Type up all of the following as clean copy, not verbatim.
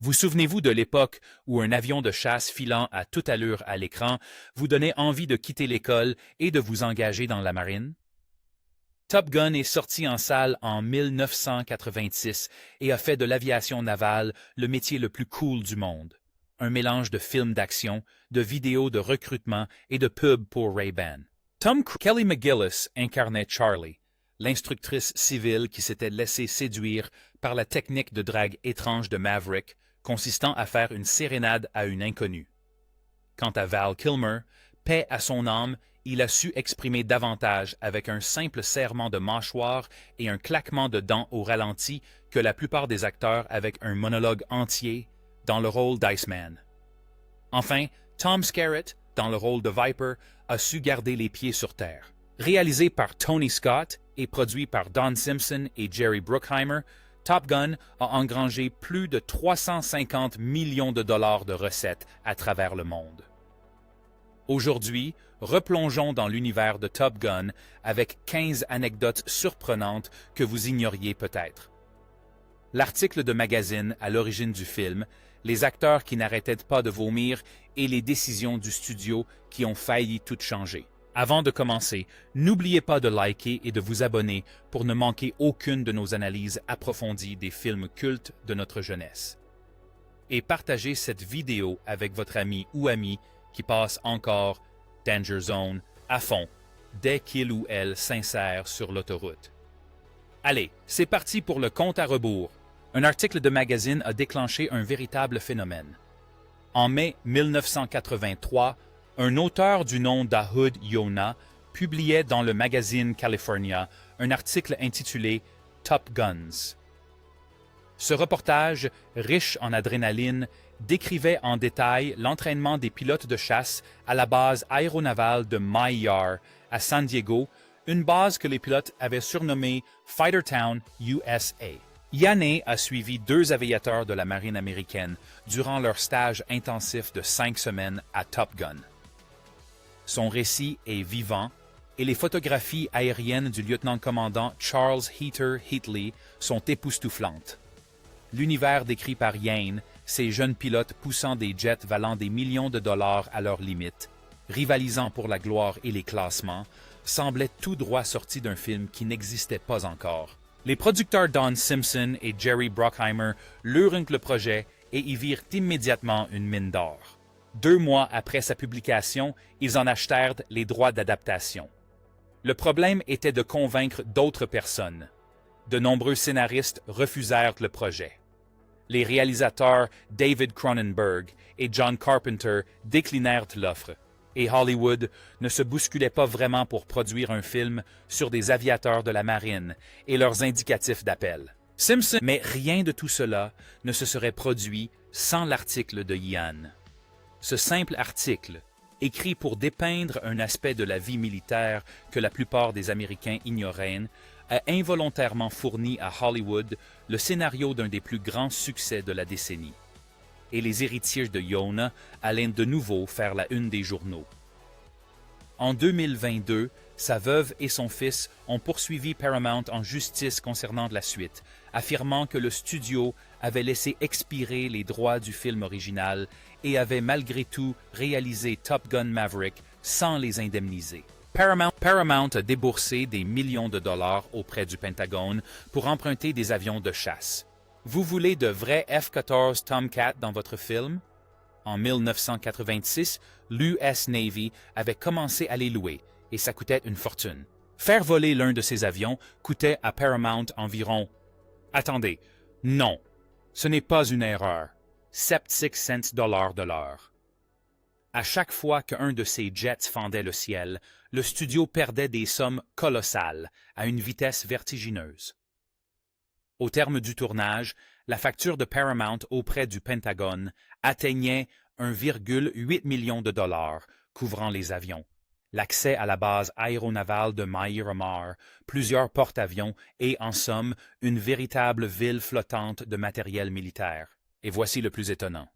Vous souvenez-vous de l'époque où un avion de chasse filant à toute allure à l'écran vous donnait envie de quitter l'école et de vous engager dans la marine? Top Gun est sorti en salle en 1986 et a fait de l'aviation navale le métier le plus cool du monde. Un mélange de films d'action, de vidéos de recrutement et de pubs pour Ray-Ban. Kelly McGillis incarnait Charlie, l'instructrice civile qui s'était laissée séduire par la technique de drague étrange de Maverick, consistant à faire une sérénade à une inconnue. Quant à Val Kilmer, paix à son âme, il a su exprimer davantage avec un simple serrement de mâchoire et un claquement de dents au ralenti que la plupart des acteurs avec un monologue entier dans le rôle d'Iceman. Enfin, Tom Skerritt, dans le rôle de Viper, a su garder les pieds sur terre. Réalisé par Tony Scott et produit par Don Simpson et Jerry Bruckheimer, Top Gun a engrangé plus de 350 millions de dollars de recettes à travers le monde. Aujourd'hui, replongeons dans l'univers de Top Gun avec 15 anecdotes surprenantes que vous ignoriez peut-être. L'article de magazine à l'origine du film, les acteurs qui n'arrêtaient pas de vomir et les décisions du studio qui ont failli tout changer. Avant de commencer, n'oubliez pas de liker et de vous abonner pour ne manquer aucune de nos analyses approfondies des films cultes de notre jeunesse. Et partagez cette vidéo avec votre ami ou amie qui passe encore Danger Zone à fond dès qu'il ou elle s'insère sur l'autoroute. Allez, c'est parti pour le compte à rebours. Un article de magazine a déclenché un véritable phénomène. En mai 1983, un auteur du nom d'Ahud Yona publiait dans le magazine California un article intitulé Top Guns. Ce reportage, riche en adrénaline, décrivait en détail l'entraînement des pilotes de chasse à la base aéronavale de My Yar à San Diego, une base que les pilotes avaient surnommée Fightertown, USA. Yanné a suivi 2 aviateurs de la marine américaine durant leur stage intensif de 5 semaines à Top Gun. Son récit est vivant et les photographies aériennes du lieutenant-commandant Charles Heater Heatley sont époustouflantes. L'univers décrit par Yane, ces jeunes pilotes poussant des jets valant des millions de dollars à leurs limites, rivalisant pour la gloire et les classements, semblait tout droit sorti d'un film qui n'existait pas encore. Les producteurs Don Simpson et Jerry Bruckheimer lurent le projet et y virent immédiatement une mine d'or. 2 mois après sa publication, ils en achetèrent les droits d'adaptation. Le problème était de convaincre d'autres personnes. De nombreux scénaristes refusèrent le projet. Les réalisateurs David Cronenberg et John Carpenter déclinèrent l'offre, et Hollywood ne se bousculait pas vraiment pour produire un film sur des aviateurs de la marine et leurs indicatifs d'appel. Simpson, mais rien de tout cela ne se serait produit sans l'article de Ian. Ce simple article, écrit pour dépeindre un aspect de la vie militaire que la plupart des Américains ignoraient, a involontairement fourni à Hollywood le scénario d'un des plus grands succès de la décennie. Et les héritiers de Yona allaient de nouveau faire la une des journaux. En 2022, sa veuve et son fils ont poursuivi Paramount en justice concernant la suite, affirmant que le studio avait laissé expirer les droits du film original et avait malgré tout réalisé Top Gun Maverick sans les indemniser. Paramount a déboursé des millions de dollars auprès du Pentagone pour emprunter des avions de chasse. Vous voulez de vrais F-14 Tomcat dans votre film? En 1986, l'US Navy avait commencé à les louer et ça coûtait une fortune. Faire voler l'un de ces avions coûtait à Paramount environ... Attendez, non, ce n'est pas une erreur. 76 cents de l'heure. À chaque fois qu'un de ces jets fendait le ciel, le studio perdait des sommes colossales à une vitesse vertigineuse. Au terme du tournage, la facture de Paramount auprès du Pentagone atteignait 1,8 million de dollars, couvrant les avions, l'accès à la base aéronavale de Miramar, plusieurs porte-avions et, en somme, une véritable ville flottante de matériel militaire. Et voici le plus étonnant.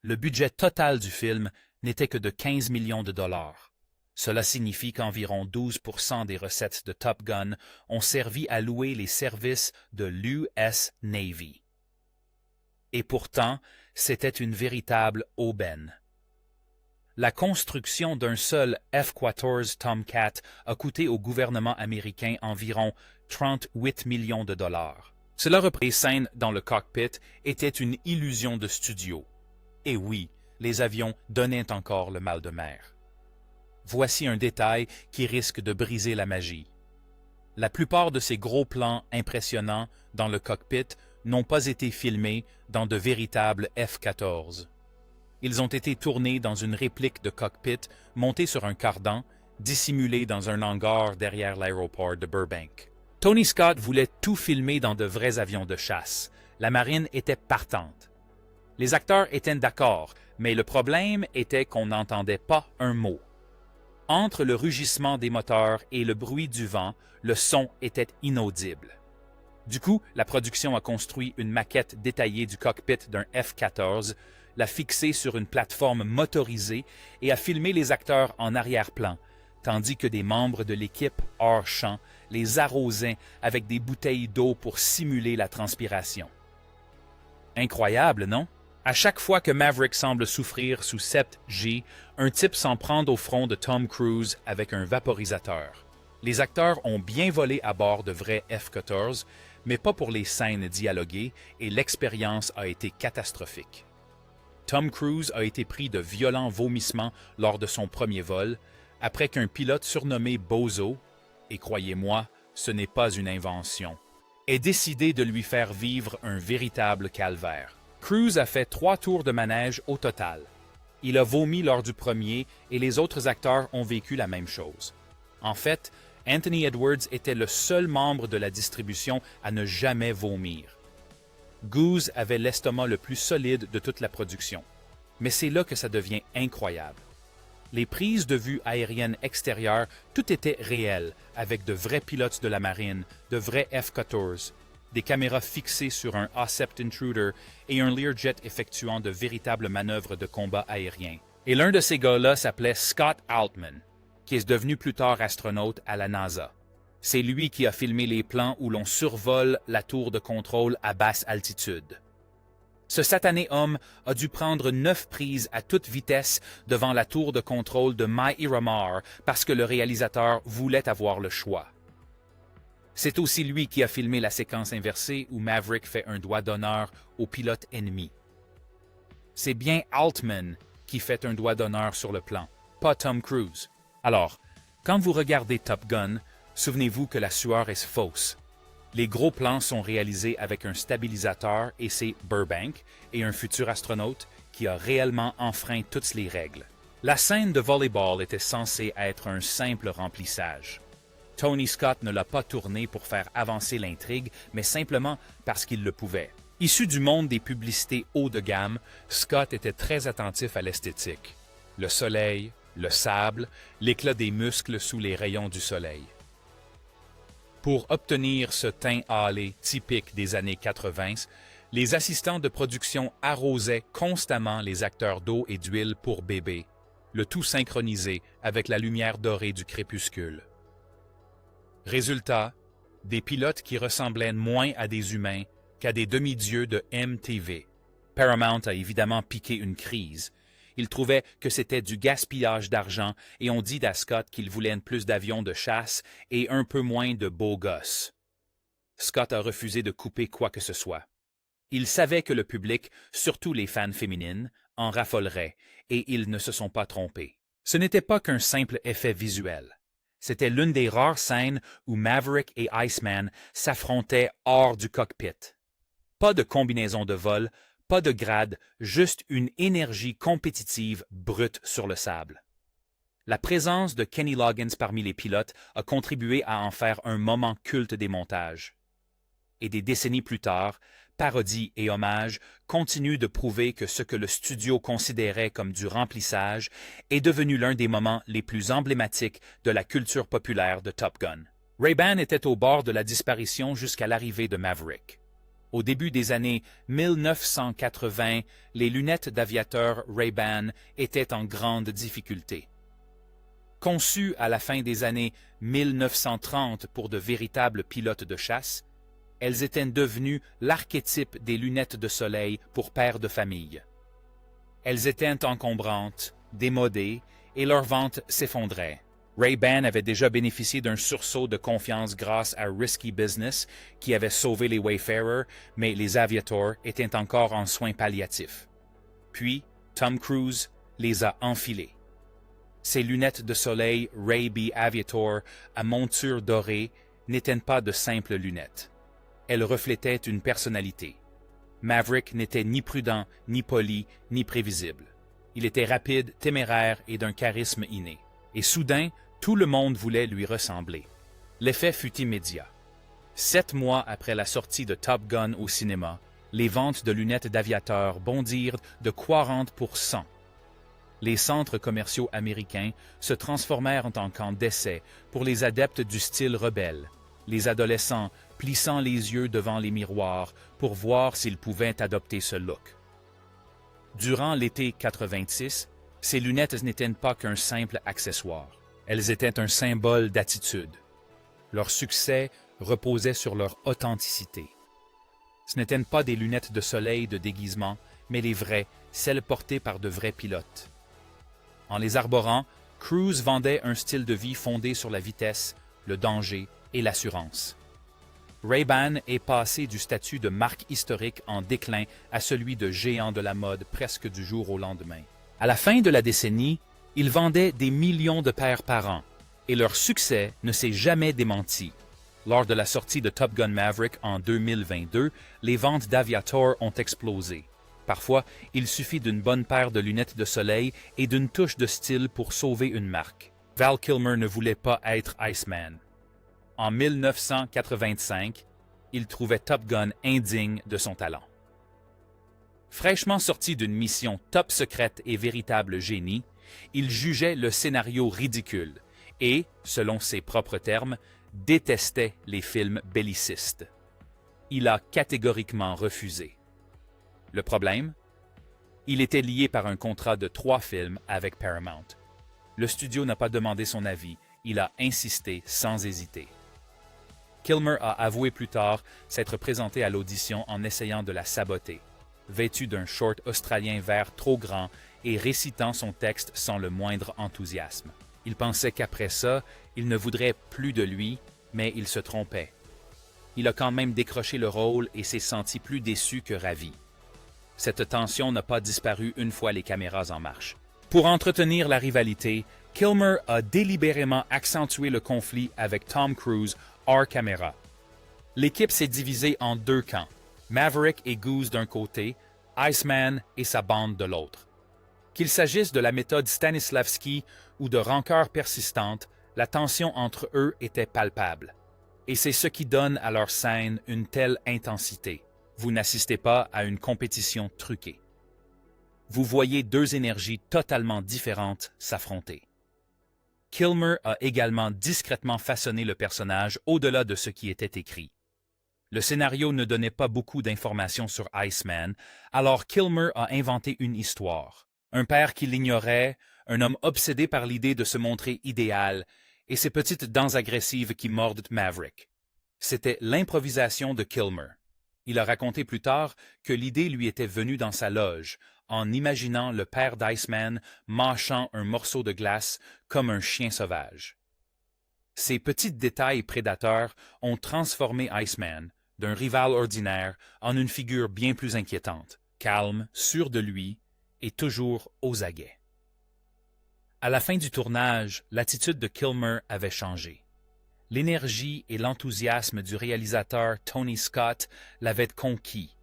Le budget total du film n'était que de 15 millions de dollars. Cela signifie qu'environ 12% des recettes de Top Gun ont servi à louer les services de l'US Navy. Et pourtant, c'était une véritable aubaine. La construction d'un seul F-14 Tomcat a coûté au gouvernement américain environ 38 millions de dollars. Cela représentait les scènes dans le cockpit étaient une illusion de studio. Et oui, les avions donnaient encore le mal de mer. Voici un détail qui risque de briser la magie. La plupart de ces gros plans impressionnants dans le cockpit n'ont pas été filmés dans de véritables F-14. Ils ont été tournés dans une réplique de cockpit montée sur un cardan, dissimulée dans un hangar derrière l'aéroport de Burbank. Tony Scott voulait tout filmer dans de vrais avions de chasse. La marine était partante. Les acteurs étaient d'accord, mais le problème était qu'on n'entendait pas un mot. Entre le rugissement des moteurs et le bruit du vent, le son était inaudible. Du coup, la production a construit une maquette détaillée du cockpit d'un F-14, l'a fixée sur une plateforme motorisée et a filmé les acteurs en arrière-plan, tandis que des membres de l'équipe hors champ les arrosaient avec des bouteilles d'eau pour simuler la transpiration. Incroyable, non? À chaque fois que Maverick semble souffrir sous 7G, un type s'en prend au front de Tom Cruise avec un vaporisateur. Les acteurs ont bien volé à bord de vrais F-14, mais pas pour les scènes dialoguées, et l'expérience a été catastrophique. Tom Cruise a été pris de violents vomissements lors de son premier vol, après qu'un pilote surnommé Bozo, et croyez-moi, ce n'est pas une invention, ait décidé de lui faire vivre un véritable calvaire. Cruise a fait 3 tours de manège au total. Il a vomi lors du premier et les autres acteurs ont vécu la même chose. En fait, Anthony Edwards était le seul membre de la distribution à ne jamais vomir. Goose avait l'estomac le plus solide de toute la production. Mais c'est là que ça devient incroyable. Les prises de vue aériennes extérieures, tout était réel, avec de vrais pilotes de la marine, de vrais F-14, des caméras fixées sur un Occept Intruder et un Learjet effectuant de véritables manœuvres de combat aérien. Et l'un de ces gars-là s'appelait Scott Altman, qui est devenu plus tard astronaute à la NASA. C'est lui qui a filmé les plans où l'on survole la tour de contrôle à basse altitude. Ce satané homme a dû prendre 9 prises à toute vitesse devant la tour de contrôle de My-Iramar parce que le réalisateur voulait avoir le choix. C'est aussi lui qui a filmé la séquence inversée où Maverick fait un doigt d'honneur au pilote ennemi. C'est bien Altman qui fait un doigt d'honneur sur le plan, pas Tom Cruise. Alors, quand vous regardez Top Gun, souvenez-vous que la sueur est fausse. Les gros plans sont réalisés avec un stabilisateur et c'est Burbank et un futur astronaute qui a réellement enfreint toutes les règles. La scène de volleyball était censée être un simple remplissage. Tony Scott ne l'a pas tourné pour faire avancer l'intrigue, mais simplement parce qu'il le pouvait. Issu du monde des publicités haut de gamme, Scott était très attentif à l'esthétique. Le soleil, le sable, l'éclat des muscles sous les rayons du soleil. Pour obtenir ce teint hâlé typique des années 80, les assistants de production arrosaient constamment les acteurs d'eau et d'huile pour bébé, le tout synchronisé avec la lumière dorée du crépuscule. Résultat, des pilotes qui ressemblaient moins à des humains qu'à des demi-dieux de MTV. Paramount a évidemment piqué une crise. Ils trouvaient que c'était du gaspillage d'argent et ont dit à Scott qu'il voulait plus d'avions de chasse et un peu moins de beaux gosses. Scott a refusé de couper quoi que ce soit. Il savait que le public, surtout les fans féminines, en raffoleraient et ils ne se sont pas trompés. Ce n'était pas qu'un simple effet visuel. C'était l'une des rares scènes où Maverick et Iceman s'affrontaient hors du cockpit. Pas de combinaison de vol, pas de grade, juste une énergie compétitive brute sur le sable. La présence de Kenny Loggins parmi les pilotes a contribué à en faire un moment culte des montages. Et des décennies plus tard, parodies et hommages continuent de prouver que ce que le studio considérait comme du remplissage est devenu l'un des moments les plus emblématiques de la culture populaire de Top Gun. Ray-Ban était au bord de la disparition jusqu'à l'arrivée de Maverick. Au début des années 1980, les lunettes d'aviateur Ray-Ban étaient en grande difficulté. Conçues à la fin des années 1930 pour de véritables pilotes de chasse, elles étaient devenues l'archétype des lunettes de soleil pour pères de famille. Elles étaient encombrantes, démodées, et leur vente s'effondrait. Ray-Ban avait déjà bénéficié d'un sursaut de confiance grâce à Risky Business, qui avait sauvé les Wayfarers, mais les Aviator étaient encore en soins palliatifs. Puis, Tom Cruise les a enfilées. Ces lunettes de soleil Ray-B Aviator à monture dorée n'étaient pas de simples lunettes. Elles reflétaient une personnalité. Maverick n'était ni prudent, ni poli, ni prévisible. Il était rapide, téméraire et d'un charisme inné. Et soudain, tout le monde voulait lui ressembler. L'effet fut immédiat. 7 mois après la sortie de Top Gun au cinéma, les ventes de lunettes d'aviateurs bondirent de 40%. Les centres commerciaux américains se transformèrent en camps d'essai pour les adeptes du style rebelle, les adolescents plissant les yeux devant les miroirs pour voir s'ils pouvaient adopter ce look. Durant l'été 86, ces lunettes n'étaient pas qu'un simple accessoire. Elles étaient un symbole d'attitude. Leur succès reposait sur leur authenticité. Ce n'étaient pas des lunettes de soleil de déguisement, mais les vraies, celles portées par de vrais pilotes. En les arborant, Cruise vendait un style de vie fondé sur la vitesse, le danger et l'assurance. Ray-Ban est passé du statut de marque historique en déclin à celui de géant de la mode presque du jour au lendemain. À la fin de la décennie, ils vendaient des millions de paires par an, et leur succès ne s'est jamais démenti. Lors de la sortie de Top Gun Maverick en 2022, les ventes d'Aviator ont explosé. Parfois, il suffit d'une bonne paire de lunettes de soleil et d'une touche de style pour sauver une marque. Val Kilmer ne voulait pas être Iceman. En 1985, il trouvait Top Gun indigne de son talent. Fraîchement sorti d'une mission top secrète et véritable génie, il jugeait le scénario ridicule et, selon ses propres termes, détestait les films bellicistes. Il a catégoriquement refusé. Le problème? Il était lié par un contrat de 3 films avec Paramount. Le studio n'a pas demandé son avis, il a insisté sans hésiter. Kilmer a avoué plus tard s'être présenté à l'audition en essayant de la saboter, vêtu d'un short australien vert trop grand et récitant son texte sans le moindre enthousiasme. Il pensait qu'après ça, il ne voudrait plus de lui, mais il se trompait. Il a quand même décroché le rôle et s'est senti plus déçu que ravi. Cette tension n'a pas disparu une fois les caméras en marche. Pour entretenir la rivalité, Kilmer a délibérément accentué le conflit avec Tom Cruise hors caméra. L'équipe s'est divisée en 2 camps, Maverick et Goose d'un côté, Iceman et sa bande de l'autre. Qu'il s'agisse de la méthode Stanislavski ou de rancœur persistante, la tension entre eux était palpable. Et c'est ce qui donne à leur scène une telle intensité. Vous n'assistez pas à une compétition truquée. Vous voyez 2 énergies totalement différentes s'affronter. Kilmer a également discrètement façonné le personnage au-delà de ce qui était écrit. Le scénario ne donnait pas beaucoup d'informations sur Iceman, alors Kilmer a inventé une histoire. Un père qui l'ignorait, un homme obsédé par l'idée de se montrer idéal, et ces petites dents agressives qui mordent Maverick. C'était l'improvisation de Kilmer. Il a raconté plus tard que l'idée lui était venue dans sa loge, en imaginant le père d'Iceman mâchant un morceau de glace comme un chien sauvage. Ces petits détails prédateurs ont transformé Iceman, d'un rival ordinaire, en une figure bien plus inquiétante, calme, sûr de lui et toujours aux aguets. À la fin du tournage, l'attitude de Kilmer avait changé. L'énergie et l'enthousiasme du réalisateur Tony Scott l'avaient conquis,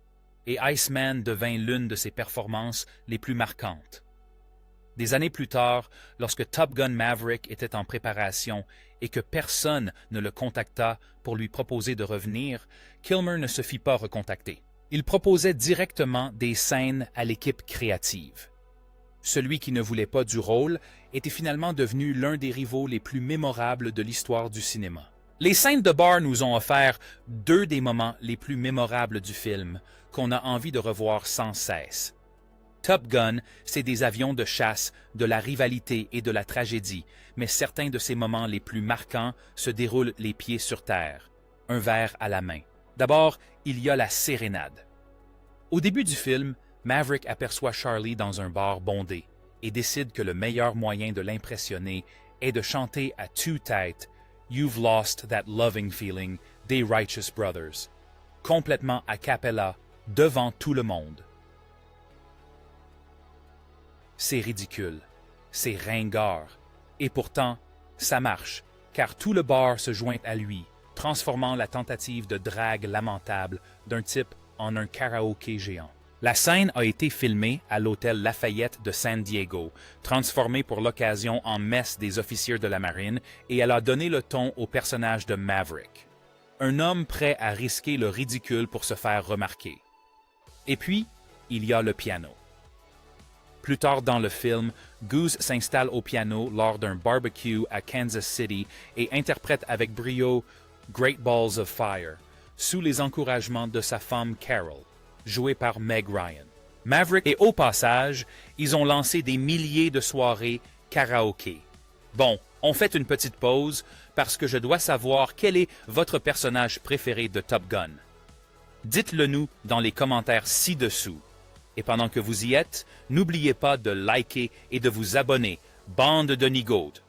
et Iceman devint l'une de ses performances les plus marquantes. Des années plus tard, lorsque Top Gun Maverick était en préparation et que personne ne le contacta pour lui proposer de revenir, Kilmer ne se fit pas recontacter. Il proposait directement des scènes à l'équipe créative. Celui qui ne voulait pas du rôle était finalement devenu l'un des rivaux les plus mémorables de l'histoire du cinéma. Les scènes de bar nous ont offert 2 des moments les plus mémorables du film, qu'on a envie de revoir sans cesse. Top Gun, c'est des avions de chasse, de la rivalité et de la tragédie, mais certains de ces moments les plus marquants se déroulent les pieds sur terre, un verre à la main. D'abord, il y a la sérénade. Au début du film, Maverick aperçoit Charlie dans un bar bondé et décide que le meilleur moyen de l'impressionner est de chanter à tue-tête « You've lost that loving feeling » des Righteous Brothers, complètement a cappella, devant tout le monde. C'est ridicule, c'est ringard, et pourtant, ça marche, car tout le bar se joint à lui, transformant la tentative de drague lamentable d'un type en un karaoké géant. La scène a été filmée à l'hôtel Lafayette de San Diego, transformée pour l'occasion en messe des officiers de la marine, et elle a donné le ton au personnage de Maverick. Un homme prêt à risquer le ridicule pour se faire remarquer. Et puis, il y a le piano. Plus tard dans le film, Goose s'installe au piano lors d'un barbecue à Kansas City et interprète avec brio Great Balls of Fire, sous les encouragements de sa femme Carol, jouée par Meg Ryan. Maverick et au passage, ils ont lancé des milliers de soirées karaoké. Bon, on fait une petite pause parce que je dois savoir quel est votre personnage préféré de Top Gun. Dites-le nous dans les commentaires ci-dessous. Et pendant que vous y êtes, n'oubliez pas de liker et de vous abonner, bande de nigaudes,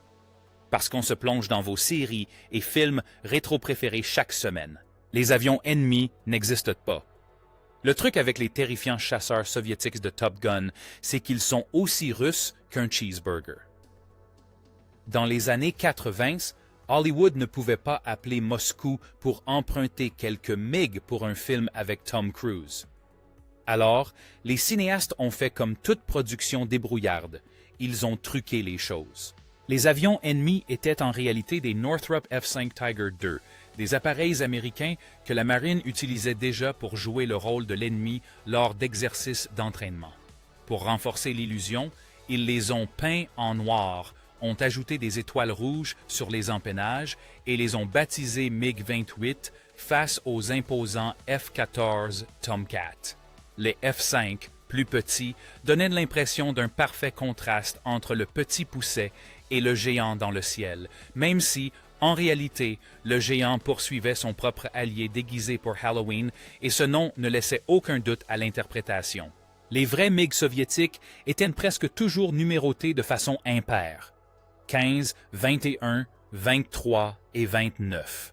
parce qu'on se plonge dans vos séries et films rétro préférés chaque semaine. Les avions ennemis n'existent pas. Le truc avec les terrifiants chasseurs soviétiques de Top Gun, c'est qu'ils sont aussi russes qu'un cheeseburger. Dans les années 80, Hollywood ne pouvait pas appeler Moscou pour emprunter quelques MiG pour un film avec Tom Cruise. Alors, les cinéastes ont fait comme toute production débrouillarde. Ils ont truqué les choses. Les avions ennemis étaient en réalité des Northrop F-5 Tiger II, des appareils américains que la marine utilisait déjà pour jouer le rôle de l'ennemi lors d'exercices d'entraînement. Pour renforcer l'illusion, ils les ont peints en noir, ont ajouté des étoiles rouges sur les empennages et les ont baptisés MiG-28 face aux imposants F-14 Tomcat. Les F-5, plus petits, donnaient l'impression d'un parfait contraste entre le petit pousset et le géant dans le ciel, même si, en réalité, le géant poursuivait son propre allié déguisé pour Halloween et ce nom ne laissait aucun doute à l'interprétation. Les vrais MiG soviétiques étaient presque toujours numérotés de façon impaire. 15, 21, 23 et 29.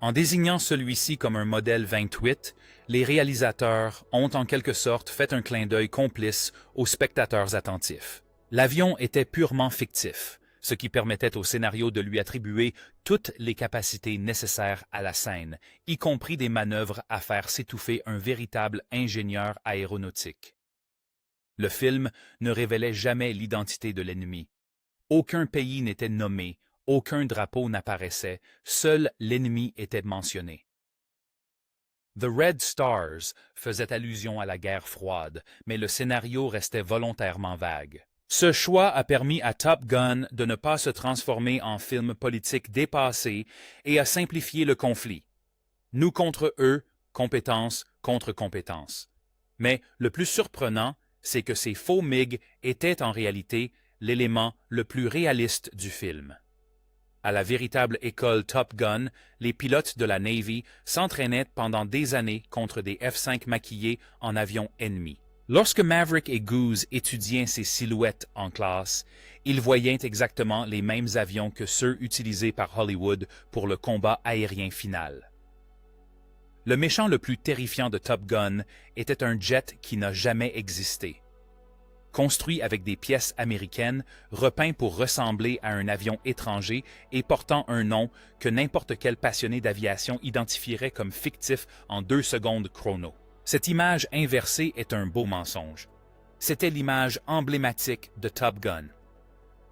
En désignant celui-ci comme un modèle 28, les réalisateurs ont en quelque sorte fait un clin d'œil complice aux spectateurs attentifs. L'avion était purement fictif, ce qui permettait au scénario de lui attribuer toutes les capacités nécessaires à la scène, y compris des manœuvres à faire s'étouffer un véritable ingénieur aéronautique. Le film ne révélait jamais l'identité de l'ennemi. Aucun pays n'était nommé, aucun drapeau n'apparaissait, seul l'ennemi était mentionné. The Red Stars faisait allusion à la guerre froide, mais le scénario restait volontairement vague. Ce choix a permis à Top Gun de ne pas se transformer en film politique dépassé et a simplifié le conflit. Nous contre eux, compétence contre compétence. Mais le plus surprenant, c'est que ces faux MiG étaient en réalité l'élément le plus réaliste du film. À la véritable école Top Gun, les pilotes de la Navy s'entraînaient pendant des années contre des F-5 maquillés en avions ennemis. Lorsque Maverick et Goose étudiaient ces silhouettes en classe, ils voyaient exactement les mêmes avions que ceux utilisés par Hollywood pour le combat aérien final. Le méchant le plus terrifiant de Top Gun était un jet qui n'a jamais existé. Construit avec des pièces américaines, repeint pour ressembler à un avion étranger et portant un nom que n'importe quel passionné d'aviation identifierait comme fictif en 2 secondes chrono. Cette image inversée est un beau mensonge. C'était l'image emblématique de Top Gun.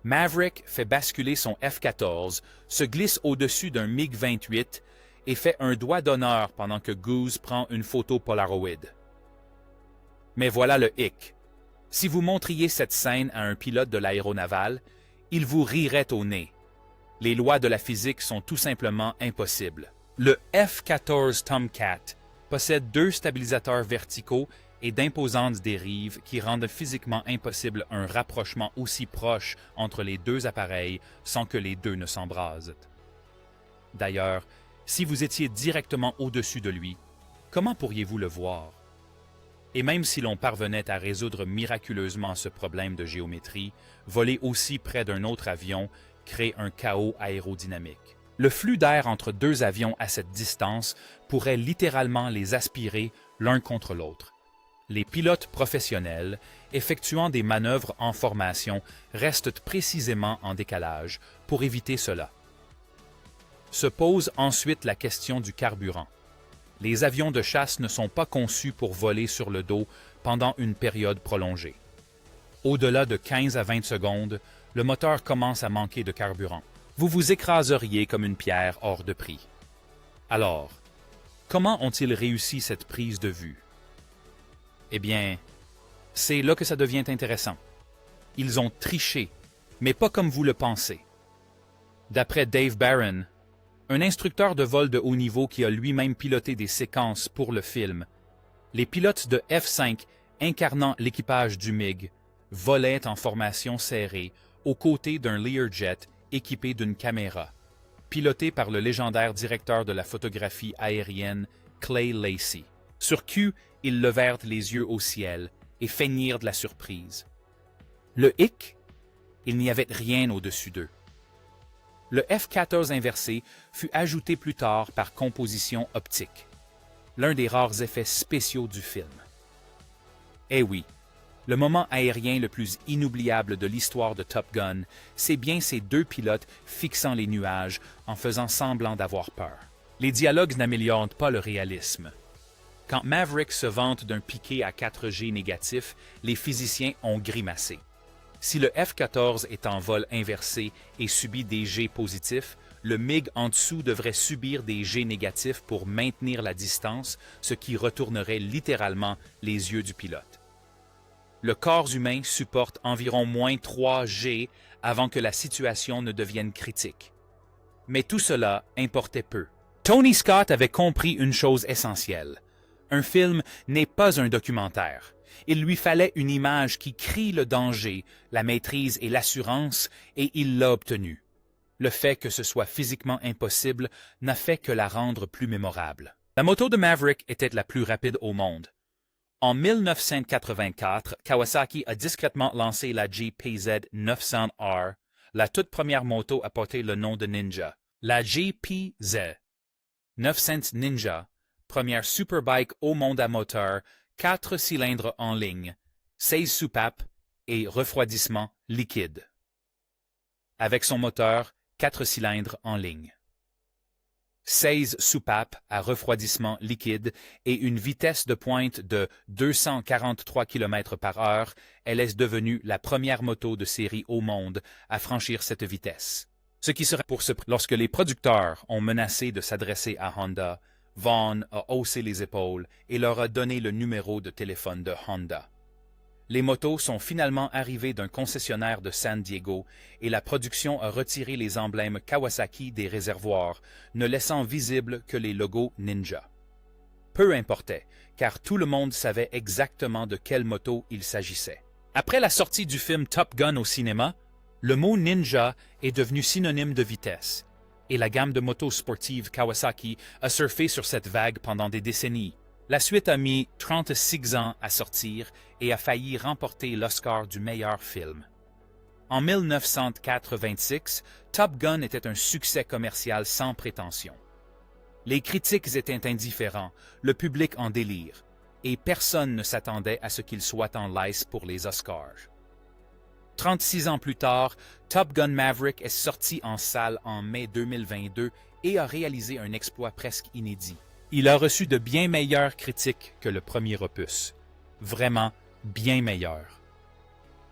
Maverick fait basculer son F-14, se glisse au-dessus d'un MiG-28 et fait un doigt d'honneur pendant que Goose prend une photo Polaroid. Mais voilà le hic. Si vous montriez cette scène à un pilote de l'aéronavale, il vous rirait au nez. Les lois de la physique sont tout simplement impossibles. Le F-14 Tomcat possède 2 stabilisateurs verticaux et d'imposantes dérives qui rendent physiquement impossible un rapprochement aussi proche entre les 2 appareils sans que les 2 ne s'embrasent. D'ailleurs, Si vous étiez directement au-dessus de lui, comment pourriez-vous le voir? Et même si l'on parvenait à résoudre miraculeusement ce problème de géométrie, voler aussi près d'un autre avion crée un chaos aérodynamique. Le flux d'air entre deux avions à cette distance pourrait littéralement les aspirer l'un contre l'autre. Les pilotes professionnels, effectuant des manœuvres en formation, restent précisément en décalage pour éviter cela. Se pose ensuite la question du carburant. Les avions de chasse ne sont pas conçus pour voler sur le dos pendant une période prolongée. Au-delà de 15 à 20 secondes, le moteur commence à manquer de carburant. Vous vous écraseriez comme une pierre hors de prix. Alors, comment ont-ils réussi cette prise de vue? Eh bien, c'est là que ça devient intéressant. Ils ont triché, mais pas comme vous le pensez. D'après Dave Barron, un instructeur de vol de haut niveau qui a lui-même piloté des séquences pour le film, les pilotes de F-5 incarnant l'équipage du MiG volaient en formation serrée aux côtés d'un Learjet équipé d'une caméra, piloté par le légendaire directeur de la photographie aérienne Clay Lacy. Sur cue, ils levèrent les yeux au ciel et feignirent de la surprise. Le hic, il n'y avait rien au-dessus d'eux. Le F-14 inversé fut ajouté plus tard par composition optique, l'un des rares effets spéciaux du film. Eh oui, le moment aérien le plus inoubliable de l'histoire de Top Gun, c'est bien ces deux pilotes fixant les nuages en faisant semblant d'avoir peur. Les dialogues n'améliorent pas le réalisme. Quand Maverick se vante d'un piqué à 4G négatif, les physiciens ont grimacé. Si le F-14 est en vol inversé et subit des G positifs, le MiG en dessous devrait subir des G négatifs pour maintenir la distance, ce qui retournerait littéralement les yeux du pilote. Le corps humain supporte environ moins 3 G avant que la situation ne devienne critique. Mais tout cela importait peu. Tony Scott avait compris une chose essentielle. Un film n'est pas un documentaire. Il lui fallait une image qui crie le danger, la maîtrise et l'assurance, et il l'a obtenue. Le fait que ce soit physiquement impossible n'a fait que la rendre plus mémorable. La moto de Maverick était la plus rapide au monde. En 1984, Kawasaki a discrètement lancé la GPZ 900R, la toute première moto à porter le nom de Ninja. La GPZ 900 Ninja, première superbike au monde à moteur, 4 cylindres en ligne, 16 soupapes et refroidissement liquide. Avec son moteur, 4 cylindres en ligne. 16 soupapes à refroidissement liquide et une vitesse de pointe de 243 km/h, elle est devenue la première moto de série au monde à franchir cette vitesse. Ce qui serait pour ce lorsque les producteurs ont menacé de s'adresser à Honda, Vaughn a haussé les épaules et leur a donné le numéro de téléphone de Honda. Les motos sont finalement arrivées d'un concessionnaire de San Diego et la production a retiré les emblèmes Kawasaki des réservoirs, ne laissant visibles que les logos Ninja. Peu importait, car tout le monde savait exactement de quelle moto il s'agissait. Après la sortie du film Top Gun au cinéma, le mot Ninja est devenu synonyme de vitesse, et la gamme de motos sportives Kawasaki a surfé sur cette vague pendant des décennies. La suite a mis 36 ans à sortir et a failli remporter l'Oscar du meilleur film. En 1986, Top Gun était un succès commercial sans prétention. Les critiques étaient indifférents, le public en délire, et personne ne s'attendait à ce qu'il soit en lice pour les Oscars. 36 ans plus tard, Top Gun Maverick est sorti en salle en mai 2022 et a réalisé un exploit presque inédit. Il a reçu de bien meilleures critiques que le premier opus. Vraiment bien meilleures.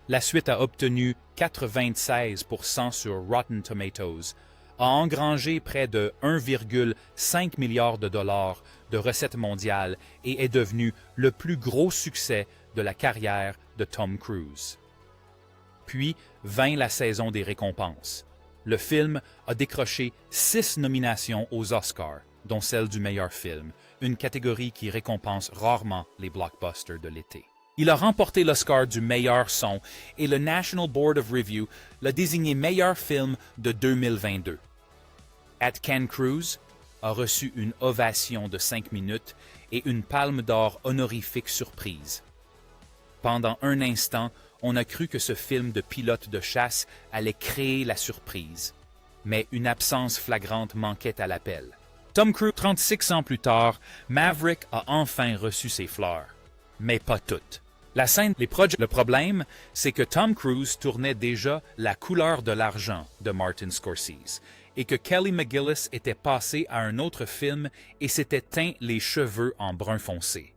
La suite a obtenu 96% sur Rotten Tomatoes, a engrangé près de 1,5 milliard de dollars de recettes mondiales et est devenu le plus gros succès de la carrière de Tom Cruise. Puis vint la saison des récompenses. Le film a décroché 6 nominations aux Oscars, dont celle du meilleur film, une catégorie qui récompense rarement les blockbusters de l'été. Il a remporté l'Oscar du meilleur son et le National Board of Review l'a désigné meilleur film de 2022. At Ken Cruz, a reçu une ovation de 5 minutes et une palme d'or honorifique surprise. Pendant un instant, on a cru que ce film de pilote de chasse allait créer la surprise. Mais une absence flagrante manquait à l'appel. Tom Cruise, 36 ans plus tard, Maverick a enfin reçu ses fleurs. Mais pas toutes. Le problème, c'est que Tom Cruise tournait déjà La couleur de l'argent de Martin Scorsese et que Kelly McGillis était passé à un autre film et s'était teint les cheveux en brun foncé.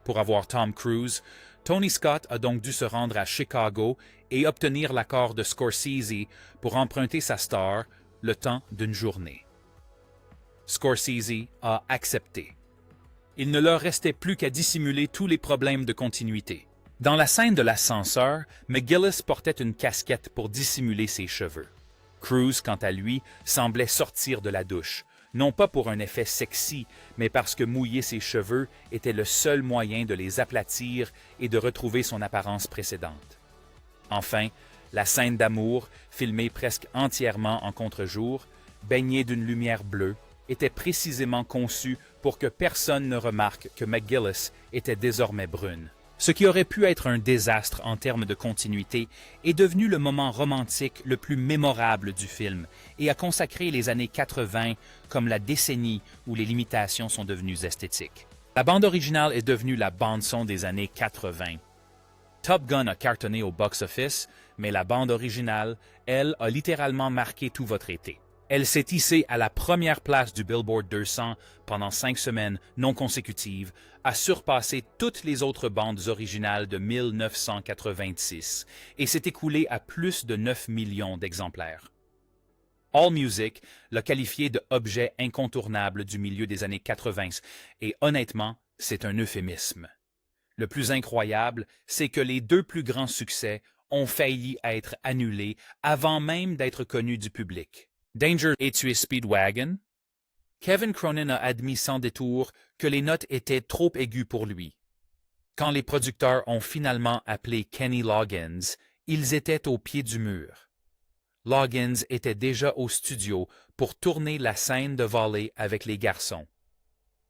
Pour avoir Tom Cruise, Tony Scott a donc dû se rendre à Chicago et obtenir l'accord de Scorsese pour emprunter sa star le temps d'une journée. Scorsese a accepté. Il ne leur restait plus qu'à dissimuler tous les problèmes de continuité. Dans la scène de l'ascenseur, McGillis portait une casquette pour dissimuler ses cheveux. Cruise, quant à lui, semblait sortir de la douche, non pas pour un effet sexy, mais parce que mouiller ses cheveux était le seul moyen de les aplatir et de retrouver son apparence précédente. Enfin, la scène d'amour, filmée presque entièrement en contre-jour, baignée d'une lumière bleue, était précisément conçue pour que personne ne remarque que McGillis était désormais brune. Ce qui aurait pu être un désastre en termes de continuité est devenu le moment romantique le plus mémorable du film et a consacré les années 80 comme la décennie où les limitations sont devenues esthétiques. La bande originale est devenue la bande-son des années 80. Top Gun a cartonné au box-office, mais la bande originale, elle, a littéralement marqué tout votre été. Elle s'est hissée à la première place du Billboard 200 pendant 5 semaines non consécutives, a surpassé toutes les autres bandes originales de 1986 et s'est écoulée à plus de 9 millions d'exemplaires. AllMusic l'a qualifié de objet incontournable du milieu des années 80 et honnêtement, c'est un euphémisme. Le plus incroyable, c'est que les 2 plus grands succès ont failli être annulés avant même d'être connus du public. Danger et tué Speedwagon. Kevin Cronin a admis sans détour que les notes étaient trop aiguës pour lui. Quand les producteurs ont finalement appelé Kenny Loggins, ils étaient au pied du mur. Loggins était déjà au studio pour tourner la scène de volley avec les garçons.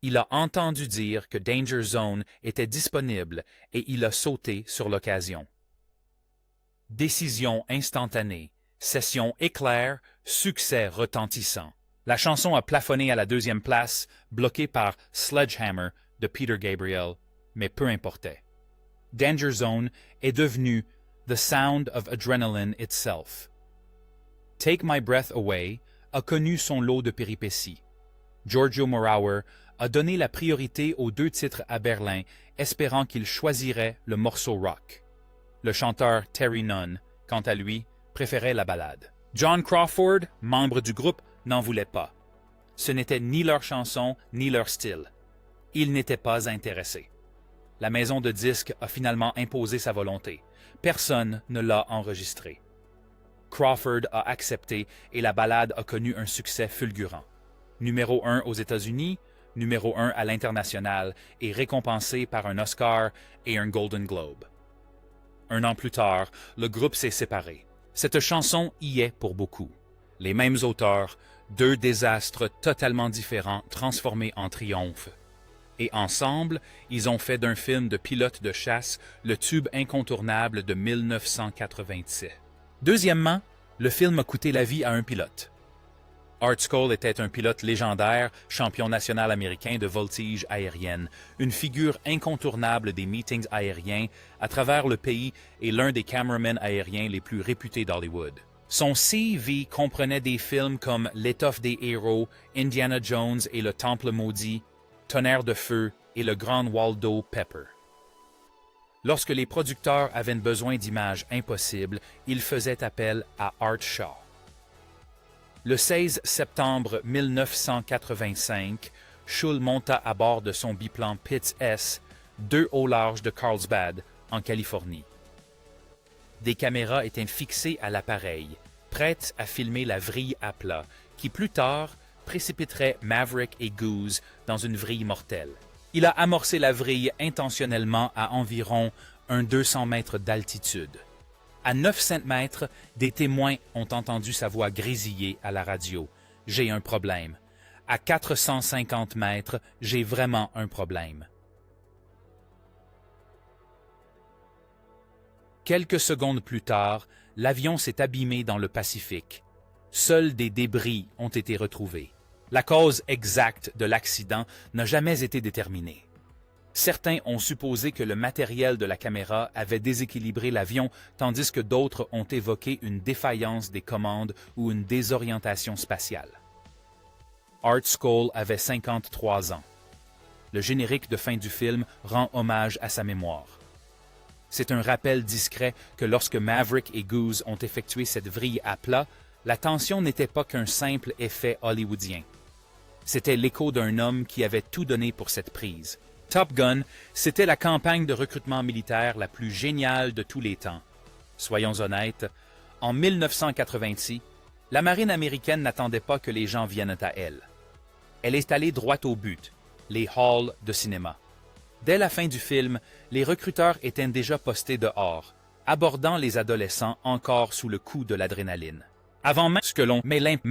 Il a entendu dire que Danger Zone était disponible et il a sauté sur l'occasion. Décision instantanée. Session éclair, succès retentissant. La chanson a plafonné à la 2e place, bloquée par Sledgehammer de Peter Gabriel, mais peu importait. Danger Zone est devenu The Sound of Adrenaline itself. Take My Breath Away a connu son lot de péripéties. Giorgio Moroder a donné la priorité aux 2 titres à Berlin, espérant qu'il choisirait le morceau rock. Le chanteur Terry Nunn, quant à lui, préférait la ballade. John Crawford, membre du groupe, n'en voulait pas. Ce n'était ni leur chanson, ni leur style. Ils n'étaient pas intéressés. La maison de disques a finalement imposé sa volonté. Personne ne l'a enregistrée. Crawford a accepté et la ballade a connu un succès fulgurant. Numéro 1 aux États-Unis, numéro 1 à l'international et récompensé par un Oscar et un Golden Globe. Un an plus tard, le groupe s'est séparé. Cette chanson y est pour beaucoup. Les mêmes auteurs, 2 désastres totalement différents transformés en triomphe. Et ensemble, ils ont fait d'un film de pilote de chasse le tube incontournable de 1987. Deuxièmement, le film a coûté la vie à un pilote. Art Skoll était un pilote légendaire, champion national américain de voltige aérienne, une figure incontournable des meetings aériens à travers le pays et l'un des caméramans aériens les plus réputés d'Hollywood. Son CV comprenait des films comme L'étoffe des héros, Indiana Jones et le Temple maudit, Tonnerre de feu et le grand Waldo Pepper. Lorsque les producteurs avaient besoin d'images impossibles, ils faisaient appel à Art Shaw. Le 16 septembre 1985, Schull monta à bord de son biplan Pitts S, 2 au large de Carlsbad, en Californie. Des caméras étaient fixées à l'appareil, prêtes à filmer la vrille à plat, qui plus tard précipiterait Maverick et Goose dans une vrille mortelle. Il a amorcé la vrille intentionnellement à environ un 200 mètres d'altitude. À 900 mètres, des témoins ont entendu sa voix grésiller à la radio. « J'ai un problème. » À 450 mètres, j'ai vraiment un problème. Quelques secondes plus tard, l'avion s'est abîmé dans le Pacifique. Seuls des débris ont été retrouvés. La cause exacte de l'accident n'a jamais été déterminée. Certains ont supposé que le matériel de la caméra avait déséquilibré l'avion, tandis que d'autres ont évoqué une défaillance des commandes ou une désorientation spatiale. Art Skoll avait 53 ans. Le générique de fin du film rend hommage à sa mémoire. C'est un rappel discret que lorsque Maverick et Goose ont effectué cette vrille à plat, la tension n'était pas qu'un simple effet hollywoodien. C'était l'écho d'un homme qui avait tout donné pour cette prise. Top Gun, c'était la campagne de recrutement militaire la plus géniale de tous les temps. Soyons honnêtes, en 1986, la marine américaine n'attendait pas que les gens viennent à elle. Elle est allée droit au but, les halls de cinéma. Dès la fin du film, les recruteurs étaient déjà postés dehors, abordant les adolescents encore sous le coup de l'adrénaline. Avant même que l'on met Maverick